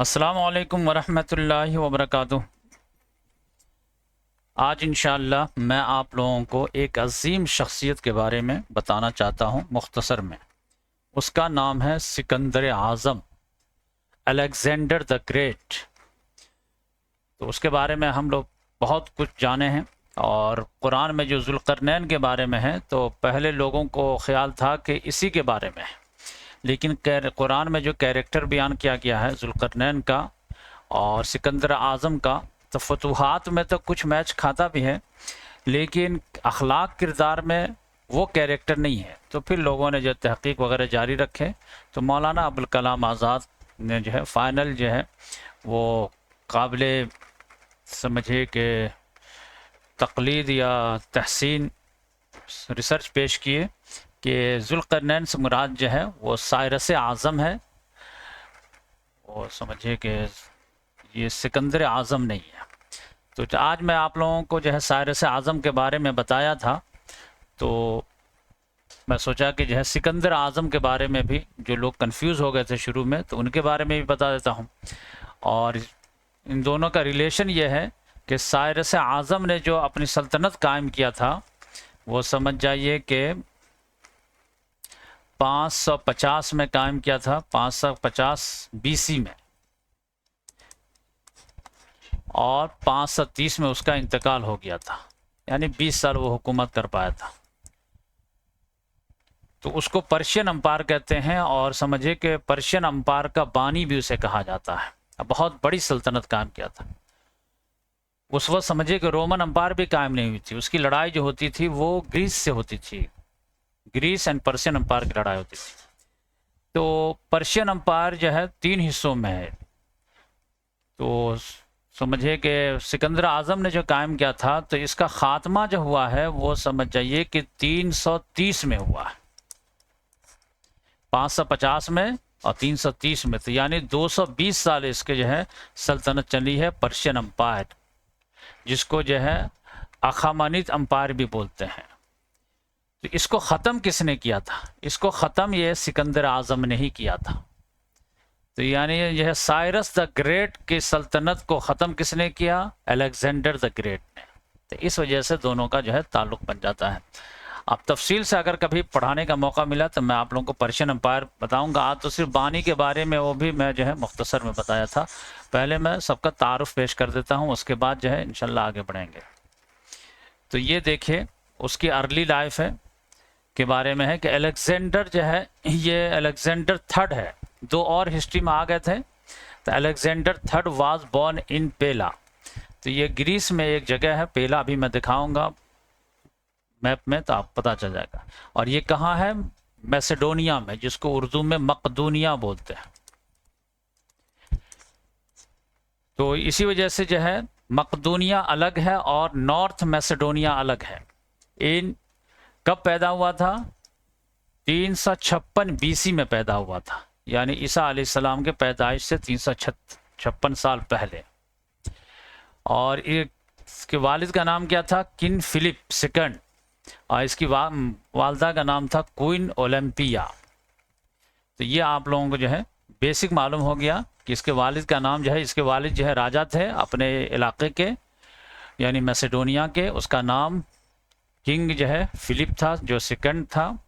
अस्सलामु अलैकुम वरहमतुल्लाहि वबरकातुह। आज इंशाअल्लाह मैं आप लोगों को एक अजीम शख्सियत के बारे में बताना चाहता हूँ मुख्तसर में। उसका नाम है सिकंदर आज़म, अलेक्जेंडर द ग्रेट। तो उसके बारे में हम लोग बहुत कुछ जाने हैं, और कुरान में जो जुल्करनैन के बारे में है तो पहले लोगों को ख्याल था कि इसी के बारे में है, लेकिन कुरान में जो कैरेक्टर बयान किया गया है जुल्करनैन का और सिकंदर आज़म का, तो फतूहात में तो कुछ मैच खाता भी है, लेकिन अखलाक किरदार में वो कैरेक्टर नहीं है। तो फिर लोगों ने जो तहकीक वगैरह जारी रखे तो मौलाना अबुल कलाम आज़ाद ने जो है फ़ाइनल जो है वो काबिले समझे कि तकलीद या तहसीन रिसर्च पेश किए कि जुल्करनैन से मुराद जो है वो साइरस आज़म है, और समझिए कि ये सिकंदर आज़म नहीं है। तो आज मैं आप लोगों को जो है साइरस आज़म के बारे में बताया था, तो मैं सोचा कि जो है सिकंदर आज़म के बारे में भी जो लोग कंफ्यूज हो गए थे शुरू में, तो उनके बारे में भी बता देता हूँ। और इन दोनों का रिलेशन ये है कि साइरस आज़म ने जो अपनी सल्तनत कायम किया था वो समझ जाइए कि 550 में कायम किया था, 550 बीसी में, और 530 में उसका इंतकाल हो गया था, यानी 20 साल वो हुकूमत कर पाया था। तो उसको पर्शियन अम्पायर कहते हैं, और समझिए कि पर्शियन अम्पायर का बानी भी उसे कहा जाता है। बहुत बड़ी सल्तनत कायम किया था। उस वक्त समझिए कि रोमन अम्पायर भी कायम नहीं हुई थी, उसकी लड़ाई जो होती थी वो ग्रीस से होती थी, ग्रीस एंड पर्शियन अम्पायर की लड़ाई होती थी। तो पर्शियन अम्पायर जो है 3 हिस्सों में है। तो समझिए कि सिकंदर आज़म ने जो कायम किया था, तो इसका खात्मा जो हुआ है वो समझ जाइए कि 330 में हुआ है, 550 में और 330 में, तो यानी 220 साल इसके जो है सल्तनत चली है पर्शियन अम्पायर, जिसको जो है अखामानित अम्पायर भी बोलते हैं। तो इसको ख़त्म किसने किया था? इसको ख़त्म ये सिकंदर आज़म ने ही किया था। तो यानी यह साइरस द ग्रेट की सल्तनत को ख़त्म किसने किया? अलेक्जेंडर द ग्रेट ने। तो इस वजह से दोनों का जो है ताल्लुक़ बन जाता है। अब तफसील से अगर कभी पढ़ाने का मौका मिला तो मैं आप लोगों को पर्शियन अम्पायर बताऊंगा। आज तो सिर्फ बानी के बारे में वो भी मैं जो है मुख्तसर में बताया था। पहले मैं सबका तारुफ पेश कर देता हूँ, उसके बाद जो है इंशाल्लाह आगे बढ़ेंगे। तो ये देखिए उसकी अर्ली लाइफ है के बारे में है कि अलेक्जेंडर जो है ये अलेक्जेंडर थर्ड है। 2 और हिस्ट्री में आ गए थे। तो Alexander third was born in पेला। तो ये ग्रीस में एक जगह है पेला, अभी मैं दिखाऊंगा मैप में तो आप पता चल जाएगा। और ये कहाँ है? मैसेडोनिया में, जिसको उर्दू में मकदूनिया बोलते हैं। तो इसी वजह से जो है मकदूनिया अलग है और नॉर्थ मैसेडोनिया अलग है। इन कब पैदा हुआ था? 356 बीसी में पैदा हुआ था, यानी ईसा अलैहिस्सलाम के पैदाइश से 356 साल पहले। और इसके वालिद का नाम क्या था? किंग फिलिप सेकंड, और इसकी वालदा का नाम था क्वीन ओलंपिया। तो ये आप लोगों को जो है बेसिक मालूम हो गया कि इसके वालिद का नाम जो है, इसके वालिद जो है राजा थे अपने इलाके के, यानी मैसेडोनिया के। उसका नाम किंग जो है फिलिप था, जो सेकंड था,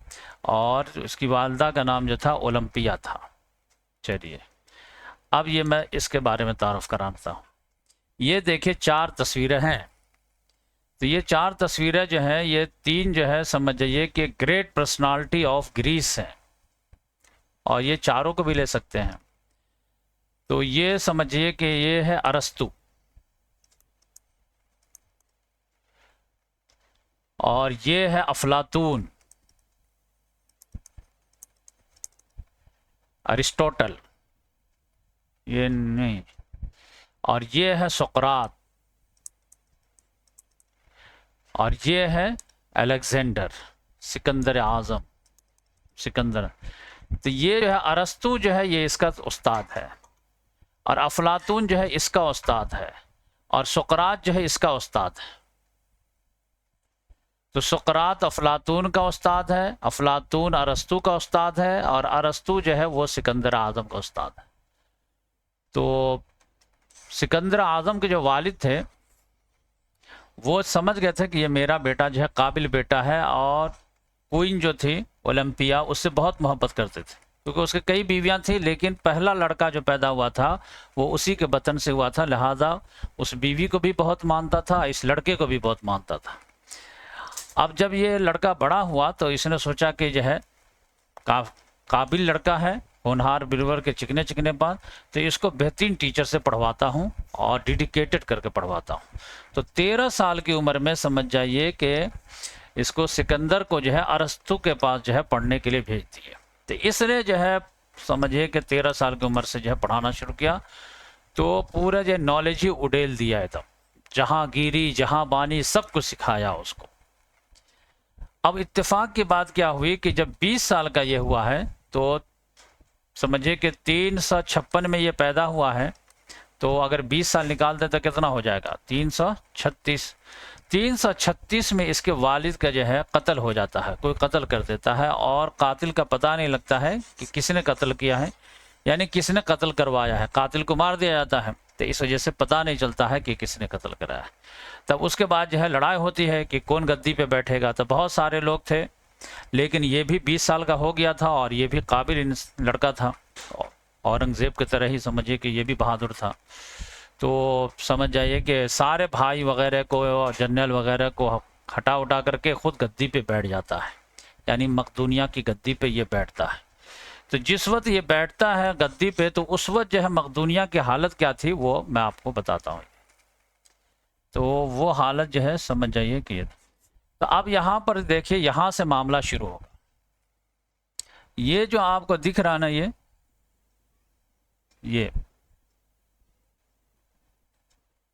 और उसकी वालदा का नाम जो था ओलंपिया था। चलिए अब ये मैं इसके बारे में तारुफ कराता हूँ। ये देखिए 4 तस्वीरें हैं। तो ये 4 तस्वीरें जो हैं, ये 3 जो है समझ जाइए कि ग्रेट पर्सनालिटी ऑफ ग्रीस हैं, और ये चारों को भी ले सकते हैं। तो ये समझिए कि ये है अरस्तु, और ये है अफलातून, अरिस्टोटल, ये नहीं, और ये है सुकरात, और ये है अलेक्जेंडर, सिकंदर आज़म, सिकंदर। तो ये जो है अरस्तु जो है ये इसका उस्ताद है, और अफलातून जो है इसका उस्ताद है, और सुकरात जो है इसका उस्ताद है। तो सुकरात अफलातून का उस्ताद है, अफलातून अरस्तु का उस्ताद है, और अरस्तु जो है वो सिकंदर आज़म का उस्ताद है। तो सिकंदर आज़म के जो वालिद थे वो समझ गए थे कि ये मेरा बेटा जो है काबिल बेटा है, और क्वीन जो थी ओलंपिया उससे बहुत मोहब्बत करते थे, क्योंकि उसके कई बीवियां थी, लेकिन पहला लड़का जो पैदा हुआ था वो उसी के बतन से हुआ था, लिहाजा उस बीवी को भी बहुत मानता था, इस लड़के को भी बहुत मानता था। अब जब ये लड़का बड़ा हुआ तो इसने सोचा कि जो है काबिल लड़का है, होनहार बिरबर के चिकने चिकने बाल, तो इसको बेहतरीन टीचर से पढ़वाता हूँ और डेडिकेटेड करके पढ़वाता हूँ। तो 13 साल की उम्र में समझ जाइए कि इसको सिकंदर को जो है अरस्तु के पास जो है पढ़ने के लिए भेज दिए। तो इसने जो है समझिए कि 13 साल की उम्र से जो है पढ़ाना शुरू किया, तो पूरा जो नॉलेज ही उड़ेल दिया है, तब जहांगीरी जहां बानी सब कुछ सिखाया उसको। अब इत्तेफाक की बात क्या हुई कि जब 20 साल का ये हुआ है तो समझिए कि 356 में ये पैदा हुआ है, तो अगर 20 साल निकाल दें तो कितना हो जाएगा, 336। 336 में इसके वालिद का जो है कत्ल हो जाता है, कोई कत्ल कर देता है, और कातिल का पता नहीं लगता है कि किसने कत्ल किया है, यानी किसने कत्ल करवाया है, कातिल को मार दिया जाता है, तो इस वजह से पता नहीं चलता है कि किसने कत्ल कराया है। तब उसके बाद जो है लड़ाई होती है कि कौन गद्दी पे बैठेगा, तो बहुत सारे लोग थे, लेकिन ये भी 20 साल का हो गया था और ये भी काबिल लड़का था, औरंगज़ेब की तरह ही समझिए कि ये भी बहादुर था। तो समझ जाइए कि सारे भाई वगैरह को, जनरल वगैरह को हटा उठा करके खुद गद्दी पे बैठ जाता है, यानी मकदूनिया की गद्दी पे ये बैठता है। तो जिस वक्त ये बैठता है गद्दी पे, तो उस वक्त जो है मकदूनिया की हालत क्या थी वो मैं आपको बताता हूँ। तो वो हालत जो है समझ जाइए कि, तो अब यहाँ पर देखिए, यहाँ से मामला शुरू होगा। ये जो आपको दिख रहा ना, ये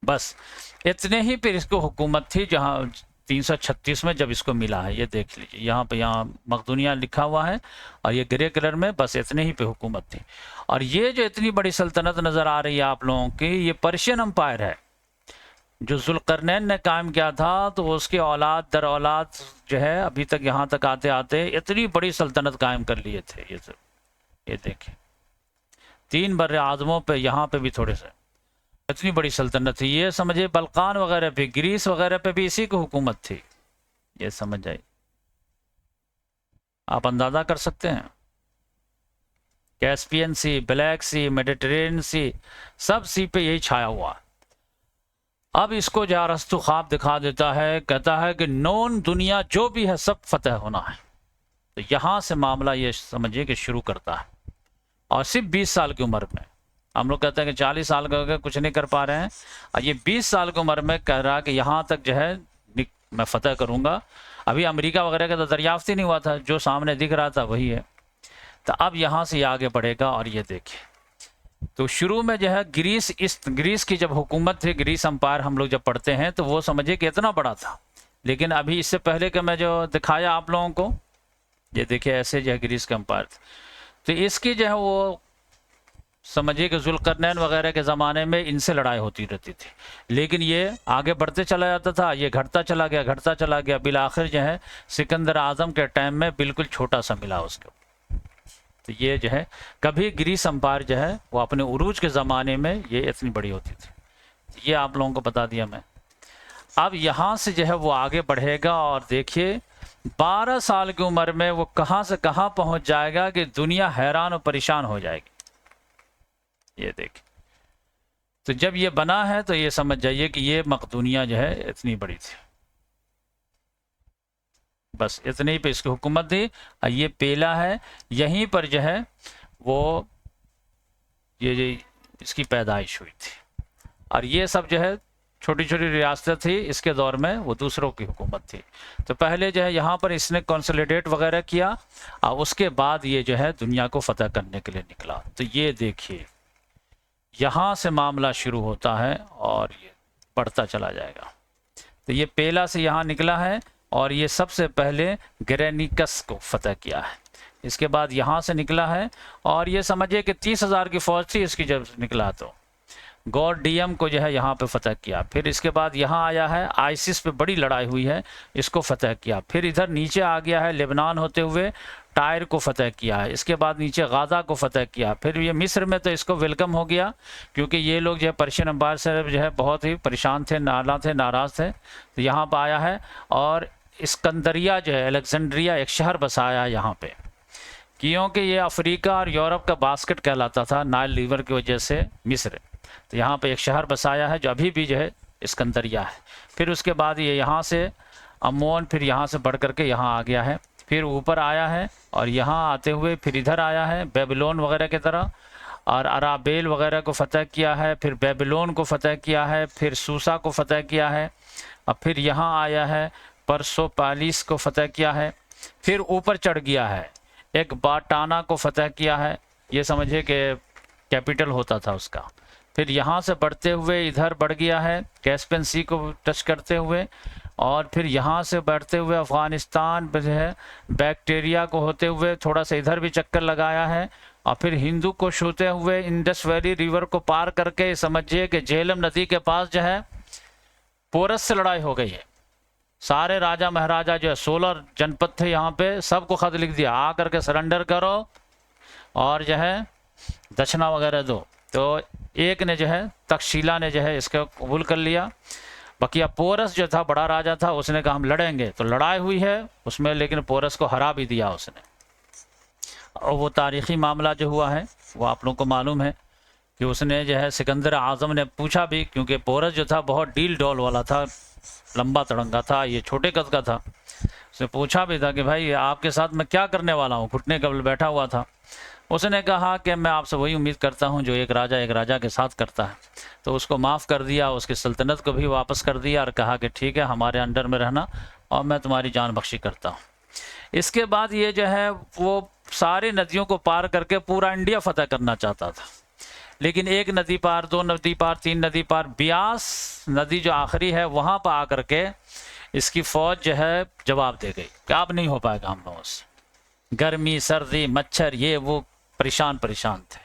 बस इतने ही पर इसको हुकूमत थी, जहाँ 336 में जब इसको मिला है, ये देख लीजिए यहाँ पे, यहाँ मकदूनिया लिखा हुआ है और ये ग्रे कलर में, बस इतने ही पे हुकूमत थी। और ये जो इतनी बड़ी सल्तनत नज़र आ रही है आप लोगों की, ये पर्शियन अम्पायर है जो जुल्करनैन ने कायम किया था, तो उसके औलाद दर औलाद जो है अभी तक यहाँ तक आते आते इतनी बड़ी सल्तनत कायम कर लिए थे। ये देखिए 3 बर्र आज़मों पे, यहाँ पे भी थोड़े से इतनी बड़ी सल्तनत थी। ये समझिए बल्कान वगैरह पे, ग्रीस वगैरह पे भी इसी की हुकूमत थी, ये समझ जाइए। आप अंदाज़ा कर सकते हैं, कैस्पियन सी, ब्लैक सी, मेडिटेरेनियन सी, सब सी पे यही छाया हुआ। अब इसको जो अरस्तु ख्वाब दिखा देता है, कहता है कि नॉन दुनिया जो भी है सब फतेह होना है। तो यहाँ से मामला ये समझिए कि शुरू करता है, और सिर्फ 20 साल की उम्र में। हम लोग कहते हैं कि 40 साल का कुछ नहीं कर पा रहे हैं, और ये 20 साल की उम्र में कह रहा कि यहाँ तक जो है मैं फतेह करूँगा। अभी अमेरिका वगैरह का तो दरियाफ्त ही नहीं हुआ था, जो सामने दिख रहा था वही है। तो अब यहाँ से आगे बढ़ेगा, और ये देखिए, तो शुरू में जो है ग्रीस की जब हुकूमत थी, ग्रीस अम्पायर हम लोग जब पढ़ते हैं तो वो समझिए कि इतना बड़ा था। लेकिन अभी इससे पहले का मैं जो दिखाया आप लोगों को, ये देखिए ऐसे जो है ग्रीस के अम्पायर थे। तो इसकी जो है वो समझिए कि जुल्करनैन वगैरह के ज़माने में इनसे लड़ाई होती रहती थी, लेकिन ये आगे बढ़ते चला जाता था, ये घटता चला गया, बिल आखिर जो है सिकंदर आज़म के टाइम में बिल्कुल छोटा सा मिला उसको। तो ये जो है कभी ग्रीस अम्पायर जो है वो अपने उरूज के ज़माने में ये इतनी बड़ी होती थी। ये आप लोगों को बता दिया मैं। अब यहाँ से जो है वो आगे बढ़ेगा, और देखिए 12 साल की उम्र में वो कहाँ से कहाँ पहुँच जाएगा कि दुनिया हैरान और परेशान हो जाएगी। ये देखिए, तो जब ये बना है तो ये समझ जाइए कि ये मकदूनिया जो है इतनी बड़ी थी, बस इतने ही पे इसकी हुकूमत थी। ये पेला है, यहीं पर जो है वो ये इसकी पैदाइश हुई थी, और ये सब जो है छोटी छोटी रियासतें थी, इसके दौर में वो दूसरों की हुकूमत थी। तो पहले जो है यहाँ पर इसने कंसोलिडेट वगैरह किया, और उसके बाद ये जो है दुनिया को फतह करने के लिए निकला। तो ये देखिए यहाँ से मामला शुरू होता है और ये बढ़ता चला जाएगा। तो ये पेला से यहाँ निकला है, और ये सबसे पहले ग्रेनिकस को फतह किया है। इसके बाद यहाँ से निकला है, और ये समझिए कि 30,000 की फौज थी इसकी जब निकला, तो गॉर्डियम को जो है यहाँ पे फतह किया। फिर इसके बाद यहाँ आया है, आइसिस पे बड़ी लड़ाई हुई है, इसको फतह किया। फिर इधर नीचे आ गया है, लेबनान होते हुए टायर को फतह किया है। इसके बाद नीचे गाज़ा को फतह किया। फिर ये मिस्र में तो इसको वेलकम हो गया, क्योंकि ये लोग जो है पर्शियन एम्पायर से जो है बहुत ही परेशान थे, नाराज़ थे, तो यहाँ पर आया है। और इस्कंदरिया जो है, अलेक्जेंड्रिया एक शहर बसाया है यहाँ पे, क्योंकि ये अफ्रीका और यूरोप का बास्केट कहलाता था नाइल रिवर की वजह से मिस्र। तो यहाँ पे एक शहर बसाया है जो अभी भी जो है इस्कंदरिया है। फिर उसके बाद ये यहाँ से अमोन, फिर यहाँ से बढ़ करके यहाँ आ गया है, फिर ऊपर आया है और यहाँ आते हुए फिर इधर आया है बेबीलोन वगैरह की तरह, और अराबेल वगैरह को फ़तह किया है, फिर बेबीलोन को फ़तह किया है, फिर सूसा को फ़तह किया है, और फिर यहाँ आया है परसोपालिस को फ़तह किया है। फिर ऊपर चढ़ गया है, एक बाटाना को फ़तह किया है, ये समझिए कि कैपिटल होता था उसका। फिर यहाँ से बढ़ते हुए इधर बढ़ गया है कैस्पियन सी को टच करते हुए, और फिर यहाँ से बढ़ते हुए अफ़गानिस्तान जो है बैक्टीरिया को होते हुए थोड़ा सा इधर भी चक्कर लगाया है, और फिर हिंदू को छूते हुए इंडस वैली रिवर को पार करके समझिए कि झेलम नदी के पास जो है पोरस से लड़ाई हो गई है। सारे राजा महाराजा जो है 16 जनपद थे यहाँ पे, सबको खत लिख दिया आ करके सरेंडर करो और जो है दक्षिणा वगैरह दो। तो एक ने जो है तक्षशिला ने जो है इसको कबूल कर लिया। बाकी अब पोरस जो था बड़ा राजा था, उसने कहा हम लड़ेंगे, तो लड़ाई हुई है उसमें, लेकिन पोरस को हरा भी दिया उसने। और वो तारीख़ी मामला जो हुआ है वो आप लोगों को मालूम है कि उसने जो है सिकंदर आज़म ने पूछा भी, क्योंकि पोरस जो था बहुत डील डॉल वाला था, लंबा तड़ंगा था, ये छोटे कद का था। उसने पूछा भी था कि भाई आपके साथ मैं क्या करने वाला हूँ, घुटने कबल बैठा हुआ था। उसने कहा कि मैं आपसे वही उम्मीद करता हूँ जो एक राजा के साथ करता है। तो उसको माफ़ कर दिया, उसकी सल्तनत को भी वापस कर दिया और कहा कि ठीक है हमारे अंडर में रहना और मैं तुम्हारी जान बख्शी करता हूँ। इसके बाद ये जो है वो सारी नदियों को पार करके पूरा इंडिया फतह करना चाहता था, लेकिन एक नदी पार, 2 नदी पार, 3 नदी पार, ब्यास नदी जो आखिरी है वहाँ पर आकर के इसकी फ़ौज जो है जवाब दे गई कि अब नहीं हो पाएगा हम लोगों से। गर्मी, सर्दी, मच्छर, ये वो परेशान थे।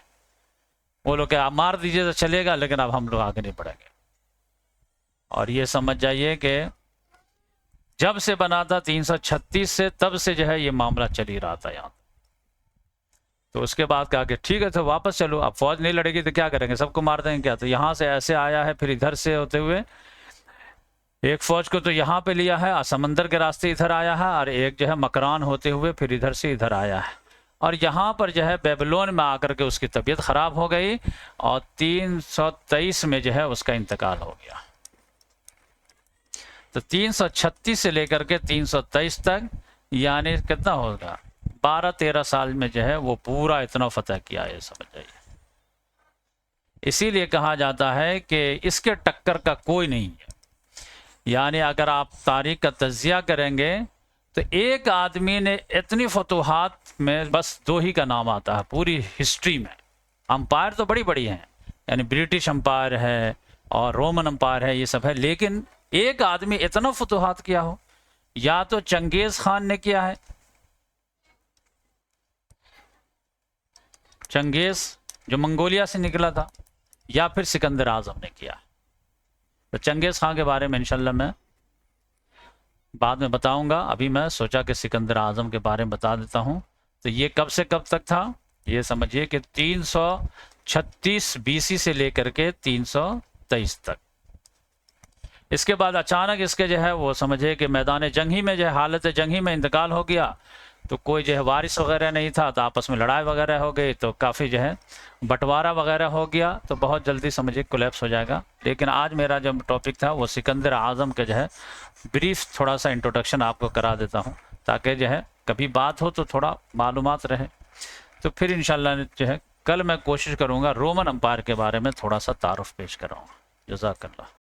वो लोग क्या मार दीजिए तो चलेगा, लेकिन अब हम लोग आगे नहीं बढ़ेंगे। और ये समझ जाइए कि जब से बना था 336 से, तब से जो है ये मामला चल ही रहा था यहाँ। तो उसके बाद कहा कि ठीक है तो वापस चलो, अब फौज नहीं लड़ेगी तो क्या करेंगे, सबको मार देंगे क्या। तो यहाँ से ऐसे आया है, फिर इधर से होते हुए एक फौज को तो यहाँ पे लिया है, समंदर के रास्ते इधर आया है, और एक जो है मकरान होते हुए फिर इधर से इधर आया है। और यहाँ पर जो है बेबीलोन में आकर के उसकी तबीयत ख़राब हो गई और 323 में जो है उसका इंतकाल हो गया। तो 336 से लेकर के 323 तक, यानी कितना होगा, 12-13 साल में जो है वो पूरा इतना फतह किया, ये समझ जाइए। इसीलिए कहा जाता है कि इसके टक्कर का कोई नहीं है। यानी अगर आप तारीख का तज्जिया करेंगे तो एक आदमी ने इतनी फतूहात में बस 2 ही का नाम आता है पूरी हिस्ट्री में। अम्पायर तो बड़ी बड़ी हैं, यानी ब्रिटिश अम्पायर है और रोमन अम्पायर है, ये सब है, लेकिन एक आदमी इतना फतूहात किया हो, या तो चंगेज़ खान ने किया है, चंगेज़ जो मंगोलिया से निकला था, या फिर सिकंदर आज़म ने किया। तो चंगेज़ खान के बारे में इंशाल्लाह मैं बाद में बताऊंगा। अभी मैं सोचा कि सिकंदर आज़म के बारे में बता देता हूं। तो ये कब से कब तक था, ये समझिए कि 336 BC से लेकर के 323 तक। इसके बाद अचानक इसके जो है वो समझिए कि मैदान जंगी में जो है, हालत जंगी में इंतकाल हो गया। तो कोई जो है वारिस वगैरह नहीं था, तो आपस में लड़ाई वगैरह हो गई, तो काफ़ी जो है बंटवारा वगैरह हो गया, तो बहुत जल्दी समझिए कोलैप्स हो जाएगा। लेकिन आज मेरा जो टॉपिक था वो सिकंदर आज़म के जो है ब्रीफ थोड़ा सा इंट्रोडक्शन आपको करा देता हूँ, ताकि जो है कभी बात हो तो थोड़ा मालूमात रहे। तो फिर इंशाल्लाह जो है कल मैं कोशिश करूँगा रोमन अम्पायर के बारे में थोड़ा सा तारुफ पेश कराऊँगा। जज़ाकल्लाह।